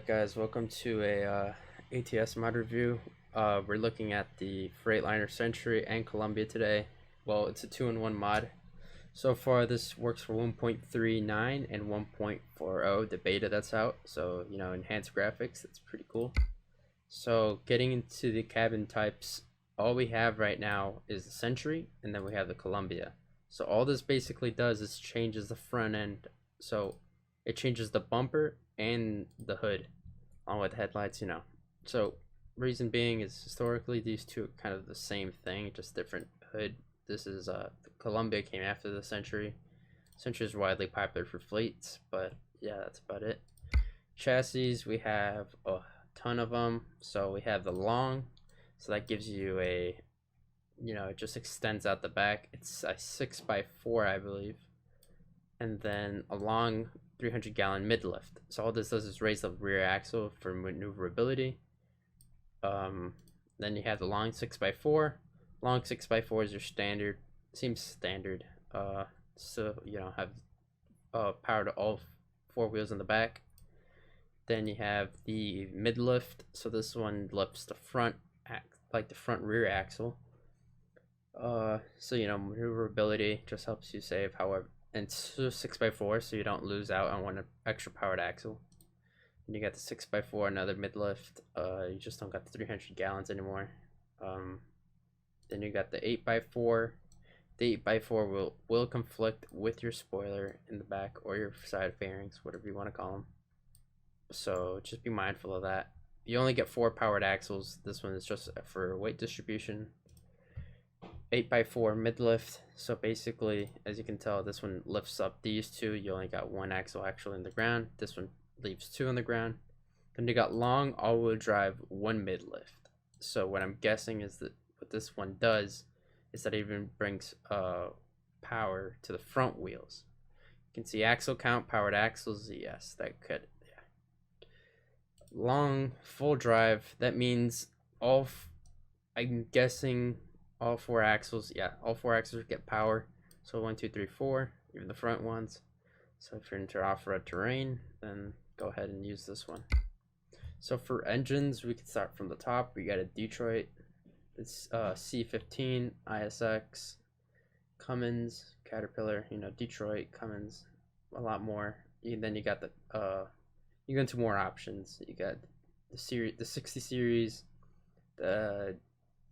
Alright guys, welcome to a ATS mod review. We're looking at the Freightliner Century and Columbia today. Well, it's a 2-in-1 mod. So far this works for 1.39 and 1.40, the beta that's out. So, you know, enhanced graphics, that's pretty cool. So getting into the cabin types, all we have right now is the Century and then we have the Columbia. So all this basically does is changes the front end. So it changes the bumper and the hood along with headlights, you know. So reason being is historically these two are kind of the same thing, just different hood. This is the Columbia came after the Century. Century is widely popular for fleets, but yeah, that's about it. Chassis, we have a ton of them. So we have the long, so that gives you a, you know, it just extends out the back. It's a 6x4, I believe, and then a long 300-gallon mid-lift. So all this does is raise the rear axle for maneuverability. Then you have the long 6x4. Long 6x4 is your standard. Seems standard. So you know, have power to all four wheels in the back. Then you have the mid-lift. So this one lifts the front, like the front rear axle. So you know, maneuverability just helps you save. However, and it's 6x4, so you don't lose out on one extra powered axle. And you got the 6x4, another mid lift. You just don't got the 300 gallons anymore. Then you got the 8x4. The 8x4 will conflict with your spoiler in the back or your side fairings, whatever you want to call them. So just be mindful of that. You only get 4 powered axles. This one is just for weight distribution. 8x4 mid lift. So basically, as you can tell, this one lifts up these two. You only got one axle actually in the ground. This one leaves 2 on the ground. Then you got long all-wheel drive, 1 mid lift. So what I'm guessing is that what this one does is that it even brings power to the front wheels. You can see axle count, powered axles. Yes, that could. Yeah. Long full drive. That means I'm guessing all 4 axles. Yeah, all 4 axles get power. So 1, 2, 3, 4, even the front ones. So if you're into off-road terrain, then go ahead and use this one. So for engines, we can start from the top. We got a Detroit, it's C15, ISX, Cummins, Caterpillar. You know, Detroit, Cummins, a lot more. And then you got the you go into more options. You got the series, the 60 series, the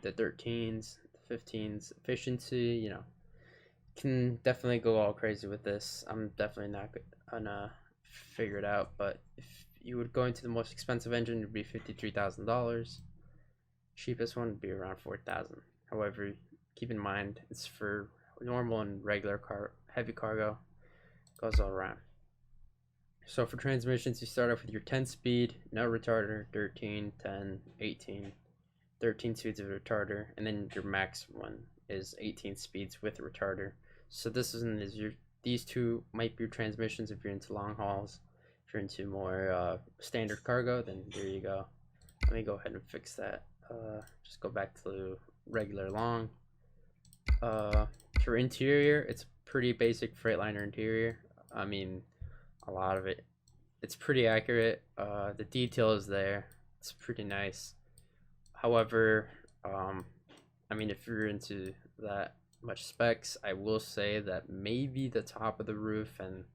13s, the 15s, efficiency. You know, can definitely go all crazy with this. I'm definitely not gonna figure it out, but if you would go into the most expensive engine, it would be $53,000. Cheapest one would be around $4,000. However, keep in mind it's for normal and regular heavy cargo. Goes all around. So for transmissions, you start off with your 10 speed, no retarder, 13, 10, 18, 13 speeds of retarder, and then your max one is 18 speeds with retarder. So this is these two might be your transmissions if you're into long hauls. If you're into more standard cargo, then there you go. Let me go ahead and fix that. Just go back to regular long. For interior, it's pretty basic Freightliner interior. I mean, a lot of it, it's pretty accurate. The detail is there. It's pretty nice. However, I mean, if you're into that much specs, I will say that maybe the top of the roof, and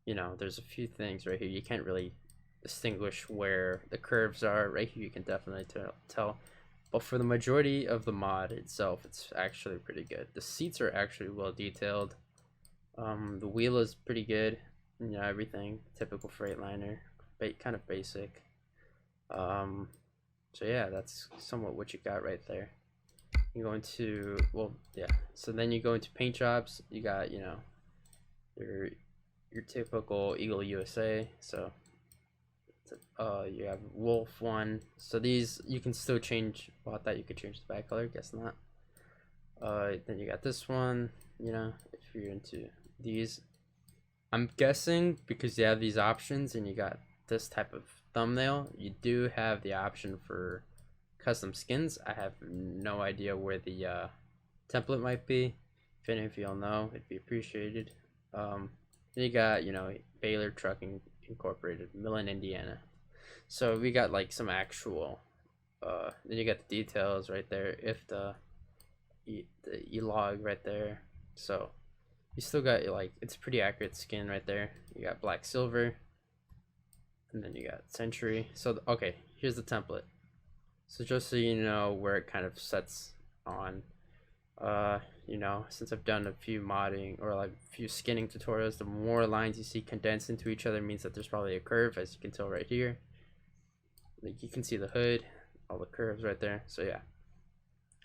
you know, there's a few things right here you can't really distinguish where the curves are. Right here you can definitely tell, but for the majority of the mod itself, it's actually pretty good. The seats are actually well detailed. The wheel is pretty good. You know, everything typical Freightliner, kind of basic. So yeah, that's somewhat what you got right there. You go into, well, yeah, so then you go into paint jobs. You got, you know, your typical Eagle USA. So you have Wolf one. So these you can still change. Well, I thought you could change the back color, guess not. Then you got this one, you know, if you're into these. I'm guessing because you have these options and you got this type of thumbnail, you do have the option for custom skins. I have no idea where the template might be. If any of y'all know, it'd be appreciated. Then you got, you know, Baylor Trucking Incorporated, Millen, Indiana. So we got like some actual then you got the details right there, if the log right there. So you still got like, it's pretty accurate skin right there. You got black silver, and then you got century. So okay, here's the template. So just so you know where it kind of sets on, you know, since I've done a few modding or like a few skinning tutorials, the more lines you see condensed into each other means that there's probably a curve, as you can tell right here. Like you can see the hood, all the curves right there. So yeah,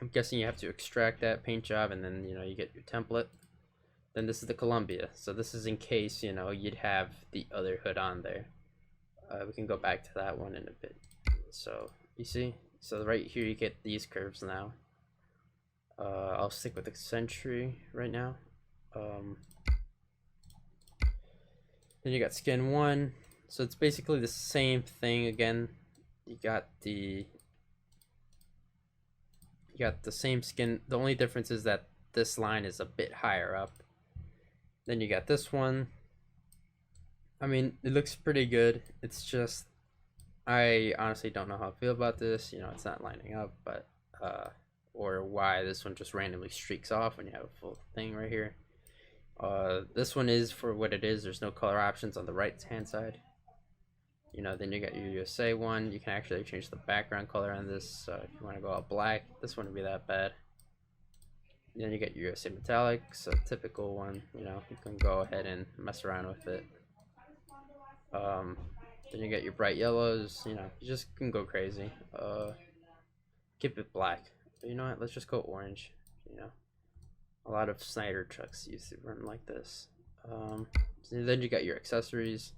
I'm guessing you have to extract that paint job, and then, you know, you get your template. Then this is the Columbia. So this is in case, you know, you'd have the other hood on there. We can go back to that one in a bit. So you see, so right here you get these curves now. I'll stick with the century right now. Then you got skin 1. So it's basically the same thing again. You got the same skin. The only difference is that this line is a bit higher up. Then you got this one. I mean, it looks pretty good. It's just, I honestly don't know how I feel about this. You know, it's not lining up, but or why this one just randomly streaks off when you have a full thing right here. This one is for what it is. There's no color options on the right hand side. You know, then you got your USA one. You can actually change the background color on this. So if you want to go out black, this wouldn't be that bad. Then you get your USA metallic, so typical one. You know, you can go ahead and mess around with it. Then you get your bright yellows. You know, you just can go crazy. Keep it black. But you know what? Let's just go orange. You know, a lot of Snyder trucks used to run like this. So then you got your accessories.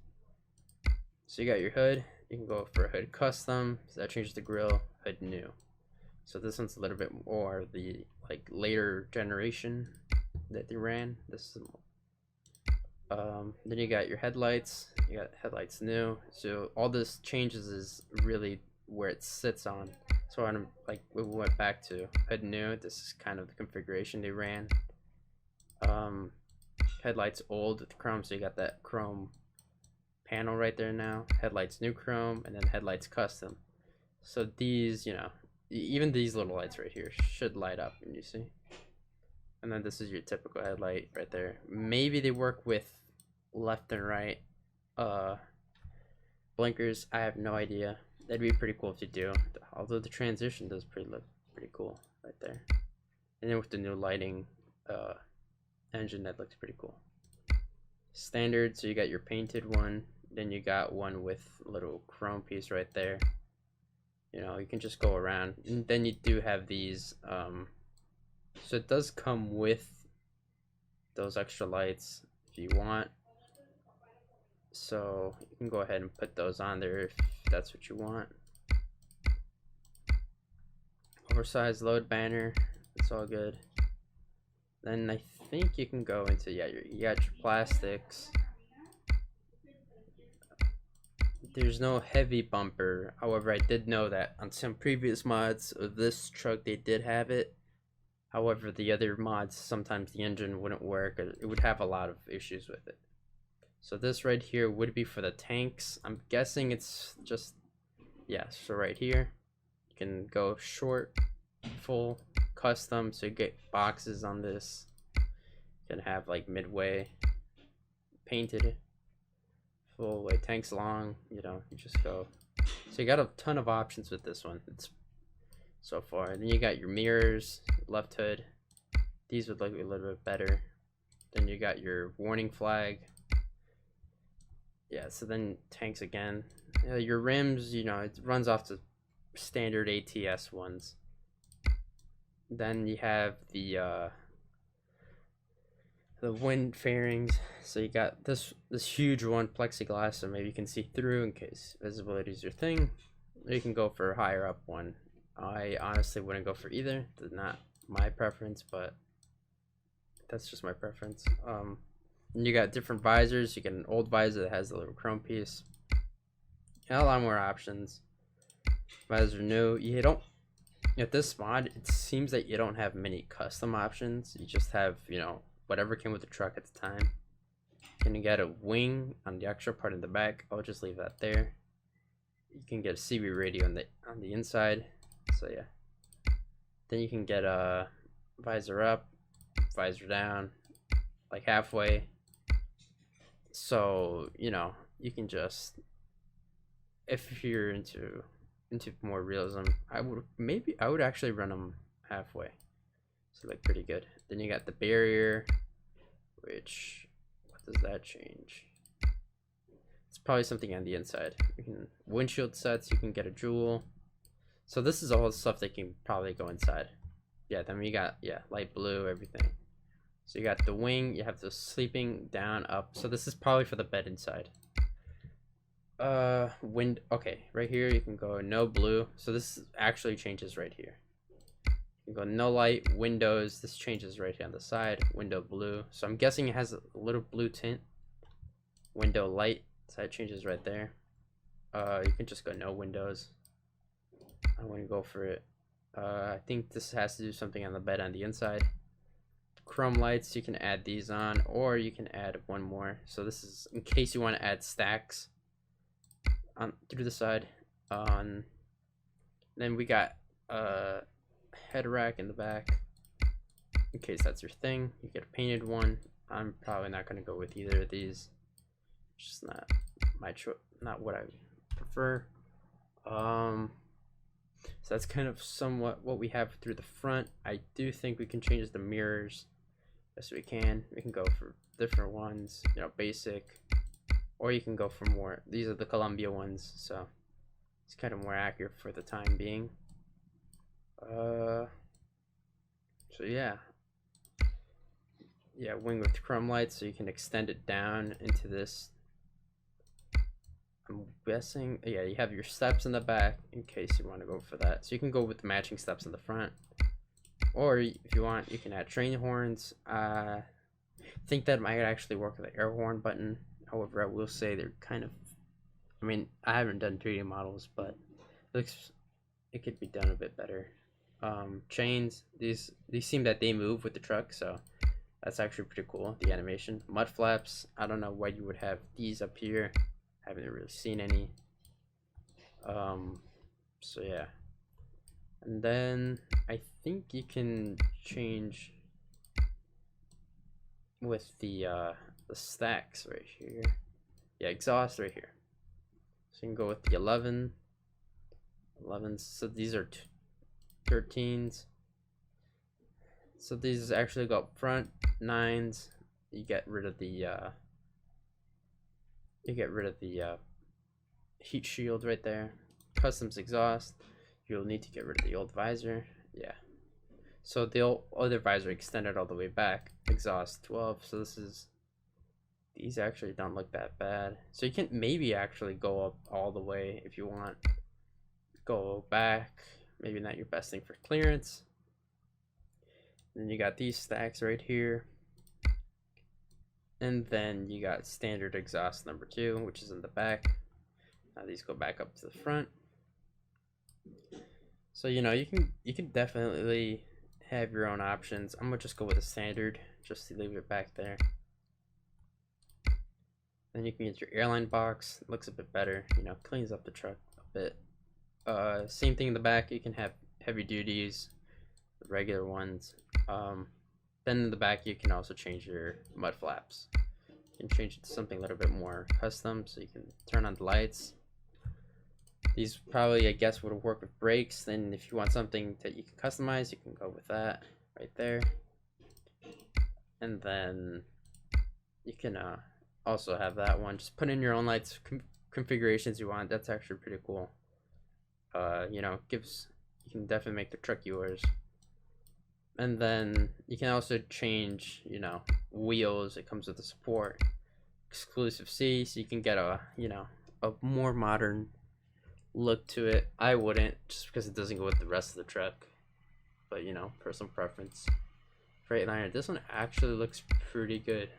So you got your hood. You can go for a hood custom. So that changes the grill. Hood new. So this one's a little bit more the like later generation that they ran. This is then you got your headlights. You got headlights new. So all this changes is really where it sits on. So I'm like, we went back to hood new. This is kind of the configuration they ran. Headlights old with chrome. So you got that chrome panel right there now. Headlights new chrome, and then headlights custom. So these, you know, even these little lights right here should light up, and you see. And then this is your typical headlight right there. Maybe they work with left and right blinkers. I have no idea. That'd be pretty cool if you do. Although the transition does look pretty cool right there. And then with the new lighting engine, that looks pretty cool. Standard, so you got your painted one. Then you got one with a little chrome piece right there. You know, you can just go around. And then you do have these. So it does come with those extra lights if you want. So you can go ahead and put those on there if that's what you want. Oversized load banner. It's all good. Then I think you can go into, yeah, you got your plastics. There's no heavy bumper. However, I did know that on some previous mods of this truck, they did have it. However, the other mods, sometimes the engine wouldn't work. It would have a lot of issues with it. So this right here would be for the tanks. I'm guessing it's just, yeah, so right here, you can go short, full, custom. So you get boxes on this. You can have like midway, painted, full way, tanks long, you know, you just go. So you got a ton of options with this one. It's so far. And then you got your mirrors, left hood. These would look a little bit better. Then you got your warning flag. Yeah, so then tanks again. Your rims, you know, it runs off the standard ATS ones. Then you have the wind fairings. So you got this huge one, plexiglass, so maybe you can see through in case visibility is your thing. Or you can go for a higher up one. I honestly wouldn't go for either. It's not my preference, but that's just my preference. And you got different visors. You get an old visor that has a little chrome piece. You got a lot more options. Visor new. You don't, at this mod, it seems that you don't have many custom options. You just have, you know, whatever came with the truck at the time. And you got a wing on the extra part in the back. I'll just leave that there. you can get a CB radio on the inside. So yeah. Then you can get a visor up, visor down, like halfway. So, you know, you can just, if you're into more realism, I would actually run them halfway. So like pretty good. Then you got the barrier, which, what does that change? It's probably something on the inside. You can windshield sets, you can get a jewel. So this is all the stuff that can probably go inside. Yeah, then we got, yeah, light blue, everything. So you got the wing, you have the sleeping down, up. So this is probably for the bed inside. Okay, right here you can go no blue. So this actually changes right here. You can go no light, windows. This changes right here on the side. Window blue. So I'm guessing it has a little blue tint. Window light. So that changes right there. You can just go no windows. I wouldn't go for it. I think this has to do something on the bed on the inside. Chrome lights, you can add these on, or you can add one more. So this is in case you want to add stacks on through the side. Then we got a head rack in the back in case that's your thing. You get a painted one. I'm probably not going to go with either of these. It's just not my choice, not what I prefer. So that's kind of somewhat what we have through the front. I do think we can change the mirrors. Yes, we can. We can go for different ones, you know, basic, or you can go for more. These are the Columbia ones, so it's kind of more accurate for the time being. So yeah, wing with chrome lights, so you can extend it down into this. I'm guessing, yeah, you have your steps in the back in case you want to go for that. So you can go with matching steps in the front. Or if you want, you can add train horns. I think that might actually work with the air horn button. However, I will say they're kind of, I mean, I haven't done 3D models, but it could be done a bit better. Chains, these seem that they move with the truck, so that's actually pretty cool, the animation. Mud flaps, I don't know why you would have these up here. I haven't really seen any. So yeah. And then I think you can change with the stacks right here. Yeah, exhaust right here. So you can go with the 11s. So these are 13s. So these actually go up front. 9s. You get rid of the heat shield right there. Customs exhaust. You'll need to get rid of the old visor. Yeah. So the other visor extended all the way back. Exhaust 12. So these actually don't look that bad. So you can maybe actually go up all the way if you want. Go back. Maybe not your best thing for clearance. Then you got these stacks right here. And then you got standard exhaust number 2, which is in the back. Now these go back up to the front. So you know, you can definitely have your own options. I'm gonna just go with a standard just to leave it back there. Then you can get your airline box. It looks a bit better, you know, cleans up the truck a bit. Same thing in the back. You can have heavy duties, the regular ones. Then in the back you can also change your mud flaps. You can change it to something a little bit more custom, so you can turn on the lights. These probably, I guess, would work with brakes. Then if you want something that you can customize, you can go with that right there. And then you can also have that one. Just put in your own lights configurations you want. That's actually pretty cool. You know, you can definitely make the truck yours. And then you can also change, you know, wheels. It comes with the support. Exclusive C, so you can get a, you know, a more modern look to it. I wouldn't, just because it doesn't go with the rest of the truck, but you know, personal preference. Freightliner, this one actually looks pretty good.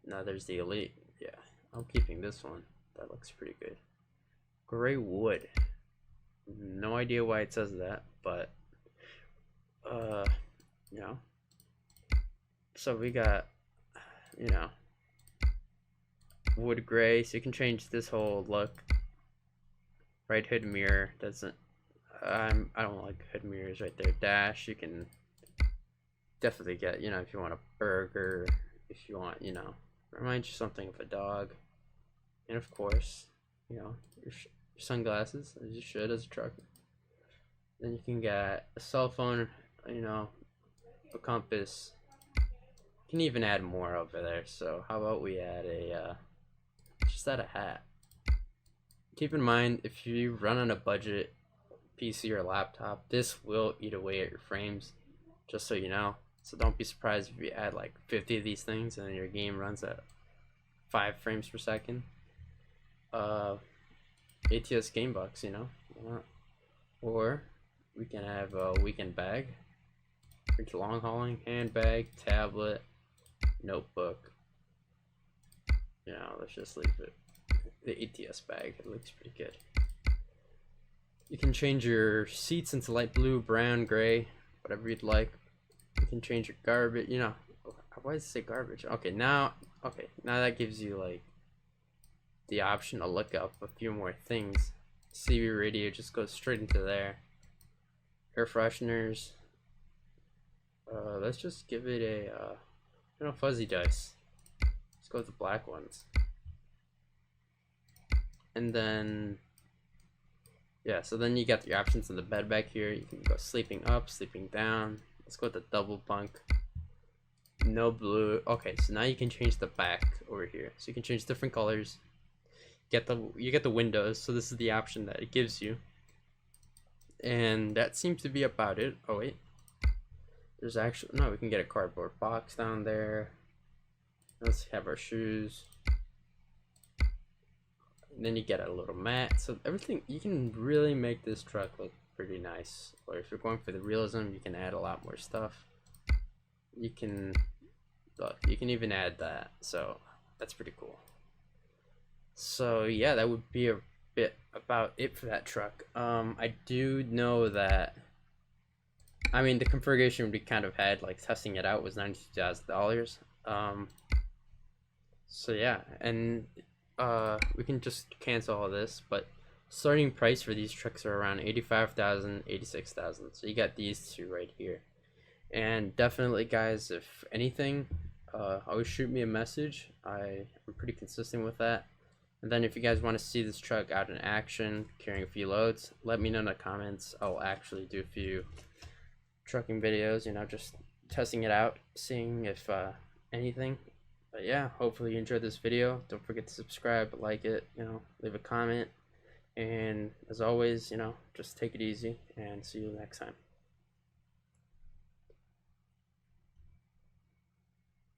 Now there's the Elite. Yeah, I'm keeping this one. That looks pretty good. Gray wood, no idea why it says that, but you know, so we got, you know, wood gray, so you can change this whole look. Right hood mirror doesn't. I don't like hood mirrors right there. Dash, you can definitely get, you know, if you want a burger, if you want, you know, remind you something of a dog, and of course, you know, your sunglasses as you should as a trucker. Then you can get a cell phone, you know, a compass. You can even add more over there. So how about we add a just add a hat. Keep in mind, if you run on a budget PC or laptop, this will eat away at your frames, just so you know. So don't be surprised if you add like 50 of these things and then your game runs at 5 frames per second. ATS game bucks, you know. Or we can have a weekend bag, long hauling, handbag, tablet, notebook. You know, let's just leave it. The ATS bag, it looks pretty good. You can change your seats into light blue, brown, gray, whatever you'd like. You can change your garbage, you know. Why does it say garbage? Okay, now that gives you like the option to look up a few more things. CV radio just goes straight into there. Air fresheners. Let's just give it a you know, fuzzy dice. Let's go with the black ones. And then yeah, so then you got the options in the bed back here. You can go sleeping up, sleeping down. Let's go with the double bunk. No blue. Okay, so now you can change the back over here. So you can change different colors. You get the windows. So this is the option that it gives you. And that seems to be about it. Oh wait, there's actually no. We can get a cardboard box down there. Let's have our shoes. And then you get a little mat. So everything, you can really make this truck look pretty nice. Or if you're going for the realism, you can add a lot more stuff. You can look, you can even add that. So that's pretty cool. So yeah, that would be a bit about it for that truck. I do know that, I mean, the configuration we kind of had, like testing it out, was $92,000. So yeah, and we can just cancel all this, but starting price for these trucks are around 85,000, 86,000. So you got these two right here. And definitely, guys, if anything, always shoot me a message. I'm pretty consistent with that. And then if you guys want to see this truck out in action, carrying a few loads, let me know in the comments. I'll actually do a few trucking videos, you know, just testing it out, seeing if anything. But yeah, hopefully you enjoyed this video. Don't forget to subscribe, like it, you know, leave a comment. And as always, you know, just take it easy and see you next time.